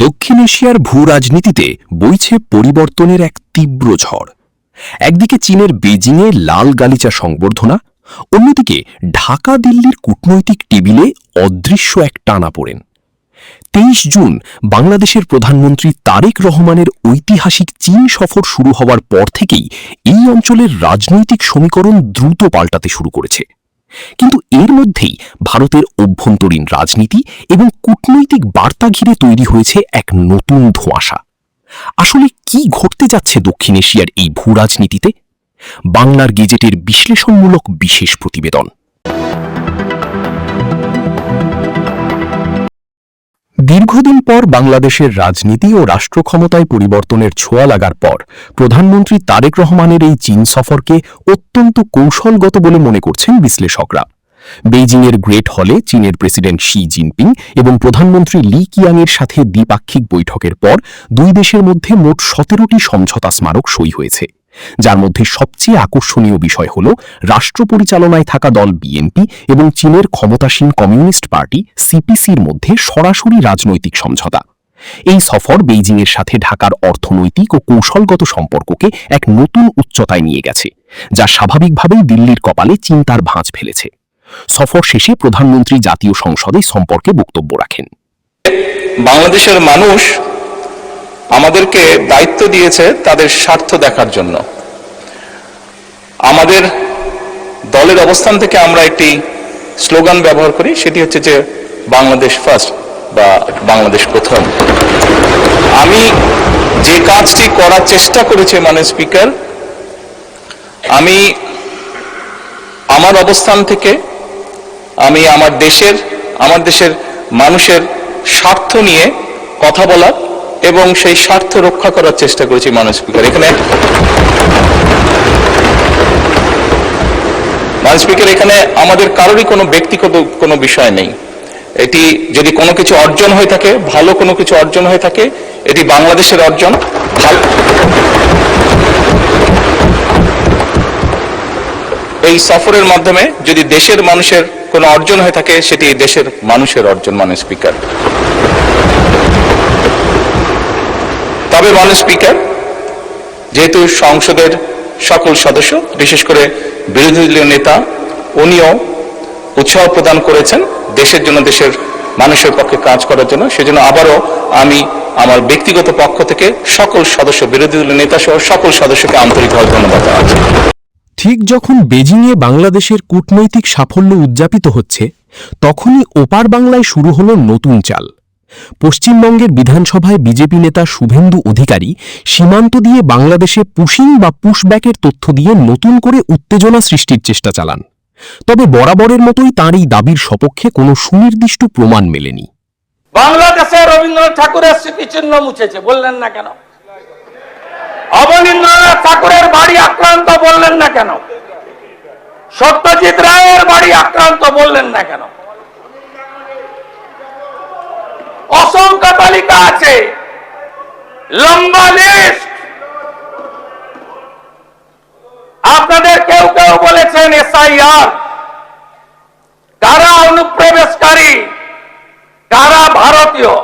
দক্ষিণ এশিয়ার ভূ রাজনীতিতে বইছে পরিবর্তনের এক তীব্র ঝড়। একদিকে চীনের বেজিংয়ে লাল গালিচা সংবর্ধনা, অন্যদিকে ঢাকা দিল্লির কূটনৈতিক টেবিলে অদৃশ্য এক টানাপোড়েন। 23 জুন বাংলাদেশের প্রধানমন্ত্রী তারেক রহমানের ঐতিহাসিক চীন সফর শুরু হওয়ার পর থেকেই এই অঞ্চলের রাজনৈতিক সমীকরণ দ্রুত পাল্টাতে শুরু করেছে। কিন্তু এর মধ্যেই ভারতের অভ্যন্তরীণ রাজনীতি এবং কূটনৈতিক বার্তা ঘিরে তৈরি হয়েছে এক নতুন ধোঁয়াশা। আসলে কি ঘটতে যাচ্ছে দক্ষিণ এশিয়ার এই ভূ রাজনীতিতে? বাংলার গেজেটের বিশ্লেষণমূলক বিশেষ প্রতিবেদন। দীর্ঘদিন পর বাংলাদেশের রাজনীতি ও রাষ্ট্র ক্ষমতায় পরিবর্তনের ছোঁয়া লাগার পর প্রধানমন্ত্রী তারেক রহমানের এই চীন সফরকে অত্যন্ত কৌশলগত বলে মনে করছেন বিশ্লেষকরা। বেইজিংয়ের গ্রেট হলে চীনের প্রেসিডেন্ট শি জিনপিং এবং প্রধানমন্ত্রী লি কিয়াংয়ের সাথে দ্বিপাক্ষিক বৈঠকের পর দুই দেশের মধ্যে মোট 17টি সমঝোতা স্মারক সই হয়েছে, যার মধ্যে সবচেয়ে আকর্ষণীয় বিষয় হল রাষ্ট্র পরিচালনায় থাকা দল বিএনপি এবং চীনের ক্ষমতাসীন কমিউনিস্ট পার্টি সিপিসির মধ্যে সরাসরি রাজনৈতিক সমঝোতা। এই সফর বেইজিংয়ের সাথে ঢাকার অর্থনৈতিক ও কৌশলগত সম্পর্ককে এক নতুন উচ্চতায় নিয়ে গেছে, যা স্বাভাবিকভাবেই দিল্লির কপালে চিন্তার ভাঁজ ফেলেছে। সফর শেষে প্রধানমন্ত্রী জাতীয় সংসদে সম্পর্কে বক্তব্য রাখেন। বাংলাদেশের মানুষ আমাদেরকে দায়িত্ব দিয়েছে তাদের স্বার্থ দেখার জন্য। আমাদের দলের অবস্থান থেকে আমরা একটি স্লোগান ব্যবহার করি, সেটি হচ্ছে যে বাংলাদেশ ফার্স্ট বা বাংলাদেশ প্রথম। আমি যে কাজটি করার চেষ্টা করেছি মাননীয় স্পিকার, আমি আমার অবস্থান থেকে আমি আমার দেশের মানুষের স্বার্থ নিয়ে কথা বলা এবং সেই স্বার্থ রক্ষা করার চেষ্টা করেছি মাননীয় স্পিকার। এখানে আমাদের কারোরই কোনো ব্যক্তিগত কোনো বিষয় নেই। এটি যদি কোনো কিছু অর্জন হয়ে থাকে, ভালো কোনো কিছু অর্জন হয়ে থাকে, এটি বাংলাদেশের অর্জন। এই সফরের মাধ্যমে যদি দেশের মানুষের কোনো অর্জন হয়ে থাকে, সেটি দেশের মানুষের অর্জন মাননীয় স্পিকার। তবে মাননীয় স্পিকার, যেহেতু সংসদের সকল সদস্য, বিশেষ করে বিরোধী দলীয় নেতা, উনিও উৎসাহ প্রদান করেছেন দেশের জন্য, দেশের মানুষের পক্ষে কাজ করার জন্য, সেজন্য আবারও আমি আমার ব্যক্তিগত পক্ষ থেকে সকল সদস্য, বিরোধী দলীয় নেতা সহ সকল সদস্যকে আন্তরিকভাবে ধন্যবাদ জানাচ্ছি। ঠিক যখন বেজিংয়ে বাংলাদেশের কূটনৈতিক সাফল্য উদযাপিত হচ্ছে, তখনই ওপার বাংলায় শুরু হল নতুন চাল। পশ্চিমবঙ্গের বিধানসভায় বিজেপি নেতা শুভেন্দু অধিকারী সীমান্ত দিয়ে বাংলাদেশে পুশিং বা পুশব্যাকের তথ্য দিয়ে নতুন করে উত্তেজনা সৃষ্টির চেষ্টা চালান। তবে বরাবরের মতোই তাঁর এই দাবির সপক্ষে কোনো সুনির্দিষ্ট প্রমাণ মেলেনি। বাংলাদেশে রবীন্দ্রনাথ ঠাকুরের স্মৃতিচিহ্ন মুছেছে, বললেন না কেন? অবনীন্দ্রনাথ ঠাকুরের বাড়ি আক্রান্ত, বললেন না কেন? সত্যজিৎ রায়ের বাড়ি আক্রান্ত, বললেন না কেন? অসংখ্য তালিকা আছে, লম্বা লিস্ট। আপনাদের কেউ কেউ বলেছেন এসআইআর, কারা অনুপ্রবেশকারী, কারা ভারতীয়,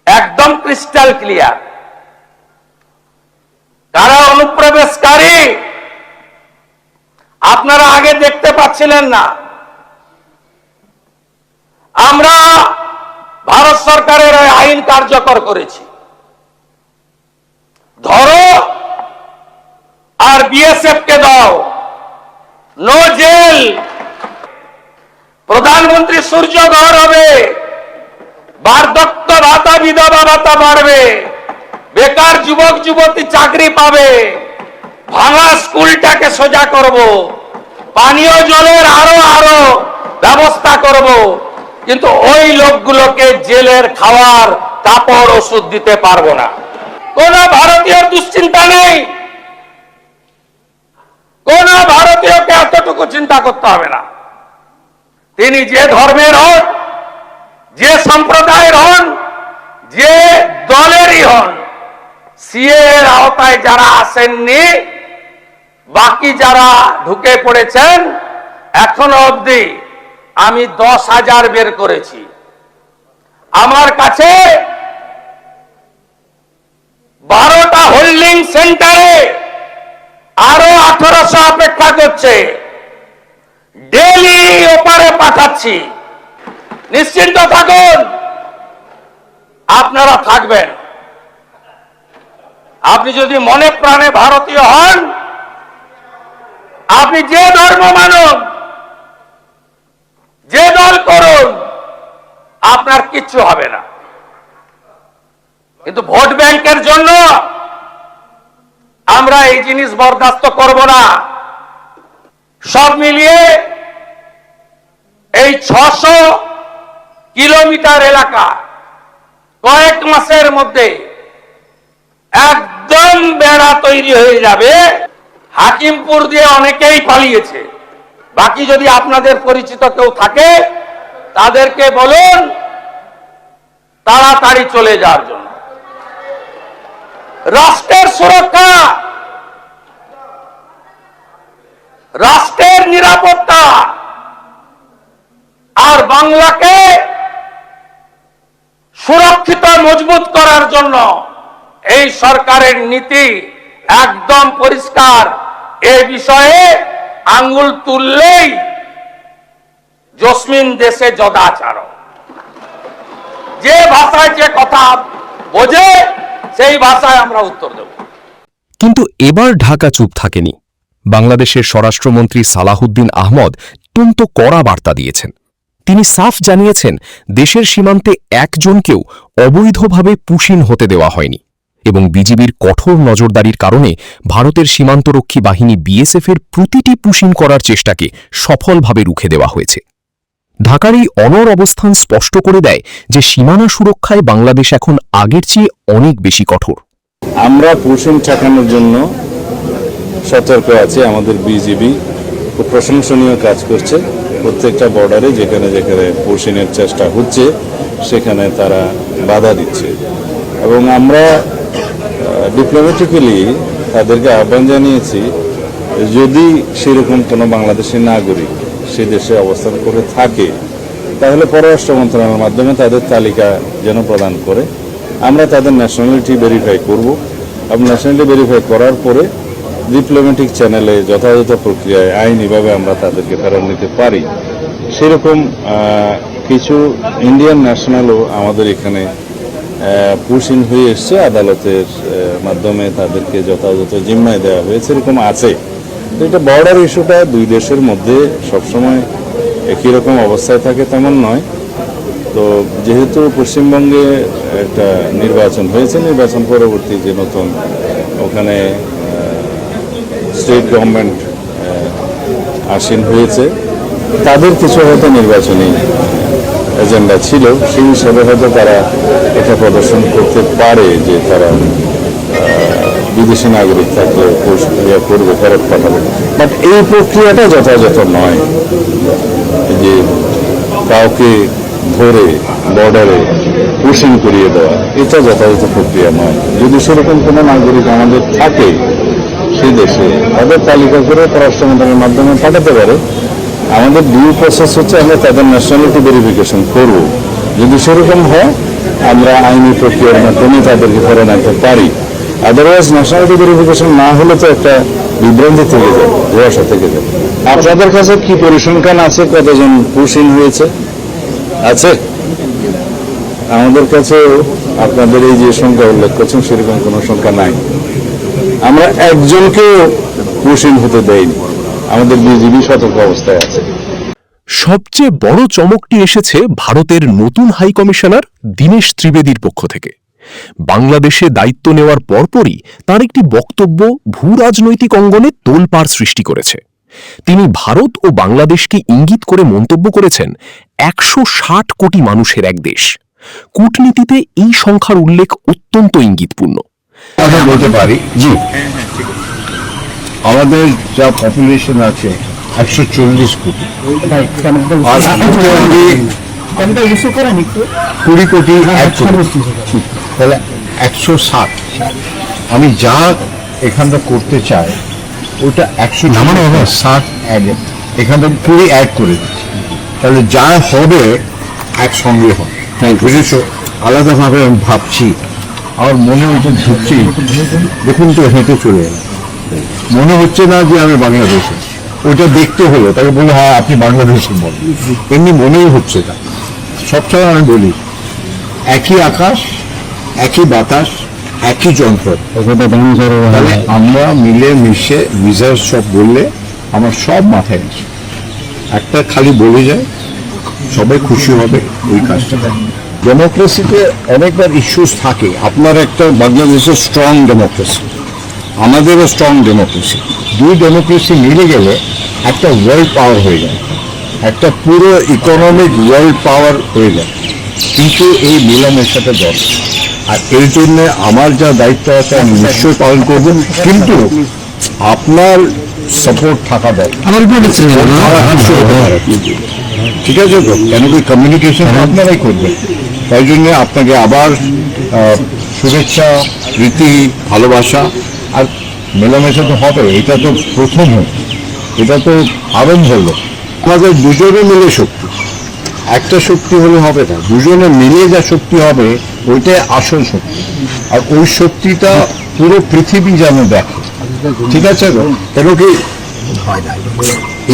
একদম ক্রিস্টাল ক্লিয়ার। কারা অনুপ্রবেশকারী আপনারা আগে দেখতে পাচ্ছিলেন না। আমরা ভারত সরকারের আইন কার্যকর করেছি, ধরো আর বিএসএফ কে দাও, নো জেল। প্রধানমন্ত্রী সূর্যঘর হবে, বার্ধক্য ভাতা, বিধবা ভাতা বাড়বে, বেকার যুবক যুবতী চাকরি পাবে, ভাঙা স্কুলটাকে সোজা করব, পানীয় জলের আরো ব্যবস্থা করব। কিন্তু ওই লোকগুলোকে জেলের খাওয়ার, কাপড়, ওষুধ দিতে পারবো না। কোন ভারতীয় দুশ্চিন্তা নেই, কোন ভারতীয়কে এতটুকু চিন্তা করতে হবে না। তিনি যে ধর্মের হন, যে সম্প্রদায়ের হন, যে দলেরই হন, সিএ এর আওতায় যারা আসেননি, বাকি যারা ঢুকে পড়েছেন এখনো অবধি আমি 10,000 বের করেছি। আমার কাছে 12টা হোল্ডিং সেন্টারে আরো 1800 অপেক্ষা করছে। ডেলি ওপারে পাঠাচ্ছি, নিশ্চিন্ত থাকুন, আপনারা থাকবেন। আপনি যদি মনে প্রাণে ভারতীয় হন, আপনি যে ধর্ম মানুন, যে দল করুন, আপনার কিচ্ছু হবে না। কিন্তু ভোট ব্যাংকের জন্য আমরা এই জিনিস বরদাস্ত করব না। সব মিলিয়ে এই 600 কিলোমিটার এলাকা কয়েক মাসের মধ্যে একদম বেড়া তৈরি হয়ে যাবে। হাকিমপুর দিয়ে অনেকেই পালিয়েছে, বাকি যদি আপনাদের পরিচিত কেউ থাকে তাদেরকে বলুন তাড়াতাড়ি চলে যাওয়ার জন্য। রাষ্ট্রের সুরক্ষা, রাষ্ট্রের নিরাপত্তা আর বাংলাকে সুরক্ষিত মজবুত করার জন্য এই সরকারের নীতি একদম পরিষ্কার। এই বিষয়ে আঙ্গুল তুললেই জসমিন দেশে যদাচার। যে ভাষায় যে কথা বোঝে সেই ভাষায় আমরা উত্তর দেব। কিন্তু এবার ঢাকা চুপ থাকেনি। বাংলাদেশের স্বরাষ্ট্রমন্ত্রী সালাহুদ্দিন আহমদ অত্যন্ত কড়া বার্তা দিয়েছেন। তিনি সাফ জানিয়েছেন দেশের সীমান্তে একজনকেও অবৈধভাবে পুশিন হতে দেওয়া হয়নি এবং বিজিবির কঠোর নজরদারির কারণে ভারতের সীমান্তরক্ষী বাহিনী বিএসএফের প্রতিটি পুশিন করার চেষ্টাকে সফলভাবে রুখে দেওয়া হয়েছে। ঢাকার এই অনড় অবস্থান স্পষ্ট করে দেয় যে সীমানা সুরক্ষায় বাংলাদেশ এখন আগের চেয়ে অনেক বেশি কঠোর। আমরা পুশিন ঠেকানোর জন্য সতর্ক আছি। আমাদের বিজিবি খুব প্রশংসনীয় কাজ করছে। প্রত্যেকটা বর্ডারে যেখানে যেখানে পুশিনের চেষ্টা হচ্ছে সেখানে তারা বাধা দিচ্ছে এবং আমরা ডিপ্লোম্যাটিক্যালি তাদেরকে আহ্বান জানিয়েছি যদি সেরকম কোনো বাংলাদেশি নাগরিক সে দেশে অবস্থান করে থাকে তাহলে পররাষ্ট্র মন্ত্রণালয়ের মাধ্যমে তাদের তালিকা যেন প্রদান করে আমরা তাদের ন্যাশনালিটি ভেরিফাই করব এবং ন্যাশনালিটি ভেরিফাই করার পরে ডিপ্লোম্যাটিক চ্যানেলে যথাযথ প্রক্রিয়ায় আইনিভাবে আমরা তাদেরকে ফেরত নিতে পারি। সেরকম কিছু ইন্ডিয়ান ন্যাশনালও আমাদের এখানে পুশিন হয়ে এসছে, আদালতের মাধ্যমে তাদেরকে যথাযথ জিম্মায় দেওয়া হয়েছে, এরকম আছে। তো এটা বর্ডার ইস্যুটা দুই দেশের মধ্যে সবসময় একই রকম অবস্থায় থাকে তেমন নয়। তো যেহেতু পশ্চিমবঙ্গে একটা নির্বাচন হয়েছে, নির্বাচন পরবর্তী যে নতুন ওখানে স্টেট গভর্নমেন্ট আসীন হয়েছে, তাদের কিছু হয়তো নির্বাচনী এজেন্ডা ছিল, সেই হিসাবে হয়তো তারা এটা প্রদর্শন করতে পারে যে তারা বিদেশি নাগরিক থাকলে করবে, ফেরত পাঠাবে। বাট এই প্রক্রিয়াটা যথাযথ নয় যে কাউকে ধরে বর্ডারে পুশিং করিয়ে দেওয়া, এটা যথাযথ প্রক্রিয়া নয়। যদি সেরকম কোনো নাগরিক আমাদের থাকে সেই দেশে তাদের তালিকা করে পররাষ্ট্র মন্ত্রণালয়ের মাধ্যমে পাঠাতে পারে। আমাদের ডিউ প্রসেস হচ্ছে আমরা তাদের ন্যাশনালিটি ভেরিফিকেশন করব। যদি সেরকম হয় আমরা আইনি প্রক্রিয়ার মাধ্যমে তাদেরকে ফেরত আনতে পারি। আদারওয়াইজ ন্যাশনালিটি ভেরিফিকেশন না হলে তো একটা বিভ্রান্তি থেকে যাবে, ধোঁয়াশা থেকে যাবে। আপনাদের কাছে কি পরিসংখ্যান আছে কতজন পুশিন হয়েছে? আছে? আমাদের কাছে আপনাদের এই যে সংখ্যা উল্লেখ করছেন সেরকম কোনো সংখ্যা নাই। আমরা একজনকেও পুশিন হতে দেইনি। আমাদের বিজিবি সতর্ক অবস্থায় আছে। সবচেয়ে বড় চমকটি এসেছে ভারতের নতুন হাই কমিশনার দীনেশ ত্রিবেদীর পক্ষ থেকে। বাংলাদেশে দায়িত্ব নেওয়ার পরপরই তার একটি বক্তব্য ভূ রাজনৈতিক অঙ্গনে তোলপাড় সৃষ্টি করেছে। তিনি ভারত ও বাংলাদেশকে ইঙ্গিত করে মন্তব্য করেছেন 160 কোটি মানুষের এক দেশ। কূটনীতিতে এই সংখ্যার উল্লেখ অত্যন্ত ইঙ্গিতপূর্ণ। আমরা বলতে পারি জি আমাদের যা পপুলেশন আছে 140 কোটি আর 20 কোটি 1 কোটি, তাহলে 160। আমি যা এখানটা করতে চাই ওটা 160 অ্যাড এখানে 20 অ্যাড করে দিচ্ছি, তাহলে যা হবে একসঙ্গে হবে। বুঝেছো? আলাদাভাবে আমি ভাবছি, আমার মনে হচ্ছে ঢুকছি, দেখুন তো হেঁটে চলে এলাম, মনে হচ্ছে না যে আমি বাংলাদেশে। ওটা দেখতে হলো, তাকে বলে হ্যাঁ আপনি বাংলাদেশের বলেন, এমনি মনেই হচ্ছে না। সবসময় আমি বলি একই আকাশ, একই বাতাস, একই যন্ত্র। তাহলে আমরা মিলে মিশে মিজাজ সব বললে আমার সব মাথায় আসে, একটা খালি বলে যায় সবাই খুশি হবে, ওই কাজটা। ডেমোক্রেসিতে অনেকবার ইস্যুস থাকে, আপনার একটা বাংলাদেশের স্ট্রং ডেমোক্রেসি, আমাদেরও স্ট্রং ডেমোক্রেসি, দুই ডেমোক্রেসি মিলে গেলে একটা ওয়ার্ল্ড পাওয়ার হয়ে যায়, একটা পুরো ইকোনমিক ওয়ার্ল্ড পাওয়ার হয়ে যায়। কিন্তু এই মেলামেশাটা দরকার, আর এই জন্য আমার যা দায়িত্ব আছে আমি নিশ্চয়ই পালন করব, কিন্তু আপনার সাপোর্ট থাকা দরকার। ঠিক আছে তো? কেন কি কমিউনিকেশন আপনারাই করবেন, তাই জন্য আপনাকে আবার শুভেচ্ছা, প্রীতি, ভালোবাসা। আর মেলামেশা তো হবে, এটা তো প্রথম হলো, এটা তো আরম্ভ হলো। আমাদের দুজনে মিলে শক্তি, একটা শক্তি হলে হবে না, দুজনে মিলে যা শক্তি হবে ওইটাই আসল শক্তি। আর ওই শক্তিটা পুরো পৃথিবী যেন দেখে। ঠিক আছে তো? কেন কি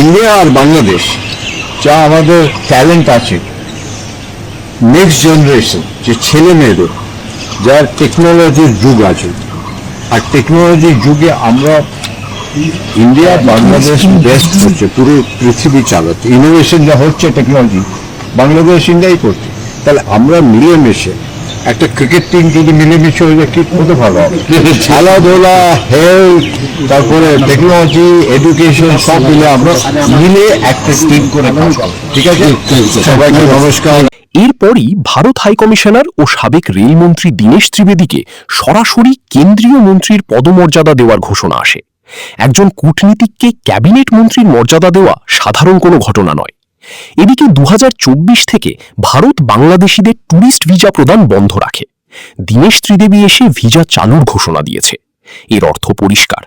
ইন্ডিয়া আর বাংলাদেশ যা আমাদের ট্যালেন্ট আছে, নেক্সট জেনারেশন যে ছেলে মেয়েদের, যার টেকনোলজির যুগ আছে, আর টেকনোলজির যুগে আমরা ইন্ডিয়া বাংলাদেশ বেস্ট হচ্ছে, পুরো পৃথিবী চালাচ্ছে। ইনোভেশন যা হচ্ছে টেকনোলজি, বাংলাদেশ ইন্ডিয়াই করছে। তাহলে আমরা মিলেমিশে একটা ক্রিকেট টিম যদি মিলেমিশে হয়ে যায়, কি কত ভালো হবে। খেলাধুলা, হেলথ, তারপরে টেকনোলজি, এডুকেশন সব মিলে আমরা মিলে একটা টিম করে কাজ করব। ঠিক আছে, সবাইকে নমস্কার। এরপরই ভারত হাইকমিশনার ও সাবেক রেলমন্ত্রী দীনেশ ত্রিবেদীকে সরাসরি কেন্দ্রীয় মন্ত্রীর পদমর্যাদা দেওয়ার ঘোষণা আসে। একজন কূটনীতিককে ক্যাবিনেট মন্ত্রীর মর্যাদা দেওয়া সাধারণ কোনো ঘটনা নয়। এদিকে 2024 থেকে ভারত বাংলাদেশিদের ট্যুরিস্ট ভিসা প্রদান বন্ধ রাখে। দীনেশ ত্রিবেদী এসে ভিসা চালুর ঘোষণা দিয়েছে। এর অর্থ পরিষ্কার,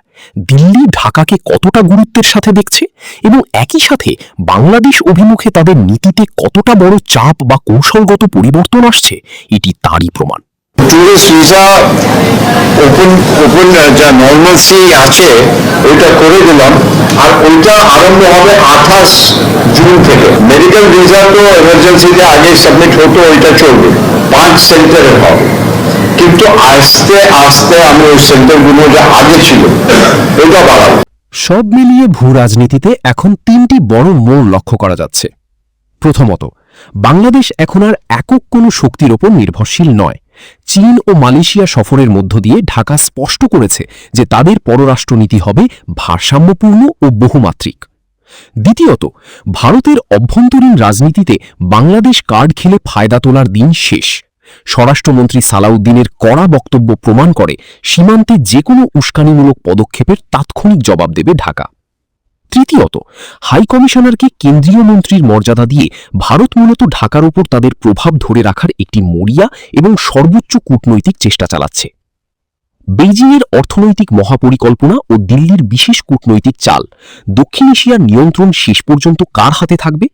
দিল্লি ঢাকাকে কতটা গুরুত্বের সাথে দেখছে এবং একই সাথে বাংলাদেশ অভিমুখে তাদের নীতিতে কতটা বড় চাপ বা কৌশলগত পরিবর্তন আসছে, এটি তারই প্রমাণ। টুরিস্ট ভিসা ওপেন যা নর্মালসি আছে ওইটা করে দিলাম, আর ওইটা আরম্ভ হবে 28 জুন থেকে। মেডিকেল ভিসা তো এমার্জেন্সিতে আগে সাবমিট হতো, ওইটা চলবে, 5 সেন্টারের হবে। কিন্তু আস্তে আস্তে আমি ওই সেন্টারগুলো যা আগে ছিল ওইটা বাড়াবো। সব মিলিয়ে ভূ রাজনীতিতে এখন তিনটি বড় মোড় লক্ষ্য করা যাচ্ছে। প্রথমত, বাংলাদেশ এখন আর একক কোনো শক্তির ওপর নির্ভরশীল নয়। চীন ও মালয়েশিয়া সফরের মধ্য দিয়ে ঢাকা স্পষ্ট করেছে যে তাদের পররাষ্ট্রনীতি হবে ভারসাম্যপূর্ণ ও বহুমাত্রিক। দ্বিতীয়ত, ভারতের অভ্যন্তরীণ রাজনীতিতে বাংলাদেশ কার্ড খেলে ফায়দা তোলার দিন শেষ। স্বরাষ্ট্রমন্ত্রী সালাউদ্দিনের কড়া বক্তব্য প্রমাণ করে সীমান্তে যে কোনো উস্কানিমূলক পদক্ষেপের তাৎক্ষণিক জবাব দেবে ঢাকা। তৃতীয়ত, হাইকমিশনারকে কেন্দ্রীয় মন্ত্রীর মর্যাদা দিয়ে ভারত মূলত ঢাকার উপর তাদের প্রভাব ধরে রাখার একটি মরিয়া এবং সর্বোচ্চ কূটনৈতিক চেষ্টা চালাচ্ছে। বেইজিংয়ের অর্থনৈতিক মহাপরিকল্পনা ও দিল্লির বিশেষ কূটনৈতিক চাল, দক্ষিণ এশিয়ার নিয়ন্ত্রণ শেষ পর্যন্ত কার হাতে থাকবে?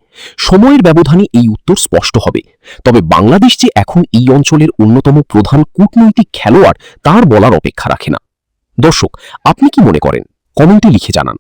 সময়ের ব্যবধানে এই উত্তর স্পষ্ট হবে। তবে বাংলাদেশ যে এখন এই অঞ্চলের অন্যতম প্রধান কূটনৈতিক খেলোয়াড়, তার বলার অপেক্ষা রাখে না। দর্শক, আপনি কি মনে করেন? কমেন্টে লিখে জানান।